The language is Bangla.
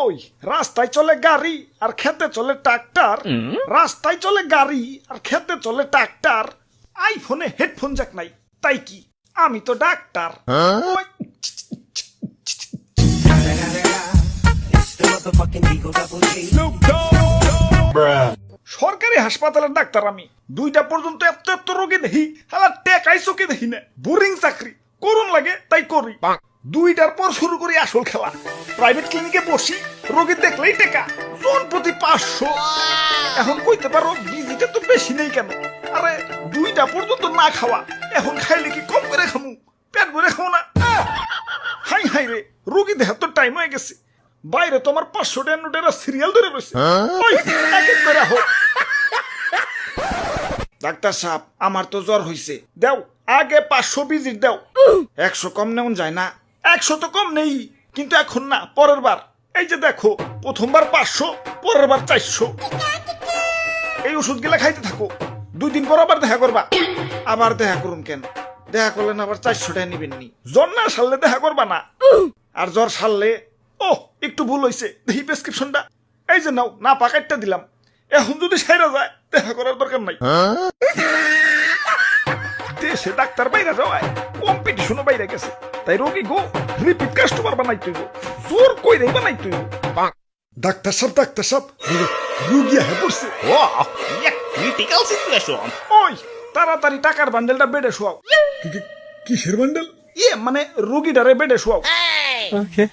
ওই রাস্তায় চলে গাড়ি আর খেতে চলে ট্রাক্টর, রাস্তায় চলে গাড়ি আর খেতে চলে ট্রাক্টর, আইফোনে হেডফোন জ্যাক নাই, তাই কি আমি তো ডাক্তার। ওই, সরকারি হাসপাতালের ডাক্তার আমি, 2টা পর্যন্ত এত এত রোগী দেখি, হালা টেকাই চোখে দেখি না, বোরিং চাকরি, করুন লাগে তাই করি। 2টার পর শুরু করি আসল খেলা, প্রাইভেট ক্লিনিকে বসি, রোগী দেখলেই টেকা, জন প্রতি 500। এখন কইতে পারো ভিজিটে তো বেশি নেই কেন? আরে 2টা পর্যন্ত না খাওয়া, এখন খাইলে কি কম করে খামু? পেট ভরে খাও না? হাই হাই রে, রোগী দেখার তো টাইম হয়ে গেছে, বাইরে তো আমার 500 টাকা নোটের সিরিয়াল ধরে রয়েছে। ওই এক এক করে হোক। ডাক্তার সাহেব, আমার তো জ্বর হইছে, দাও আগে 500 ভিজিট দাও। 100 কম নেওয়া যায় না? 100 তো কম নেই, কিন্তু এখন না, পরের বার। এই যে দেখো, প্রথমবার 500, পরের বার 400। এই ওষুধ গুলা খাইতে থাকো, 2 দিন পর আবার দেখা করবা। আবার দেখা করুন কেন? দেখা করলেন আবার 400 টাকা নিবেন নি? জ্বর না সারলে দেখা করবা না, আর জ্বর সারলে ও একটু ভুল হইছে, দেখি প্রেসক্রিপশনটা, এই যে নাও, না পাকাইটটা দিলাম। এখন যদি সাইরা যায়, দেখা করার দরকার নাই। দেশে ডাক্তার বাইরে যাওয়ায় কম্পিটিশনও বাইরে গেছে, তাই রোগী গো রিপিট কাস্টমার বানাই তুই, জোর কই রে বানাই তুই। ডাক্তার সাহেব, রোগী হয়ে পড়ছে। ও ক্রিটিক্যাল সিচুয়েশন। ওই তাড়াতাড়ি টাকার বান্ডেলটা বেডে শোয়াও। কিসের বান্ডেল? মানে রোগীটারে বেডে শোয়াও। Okay.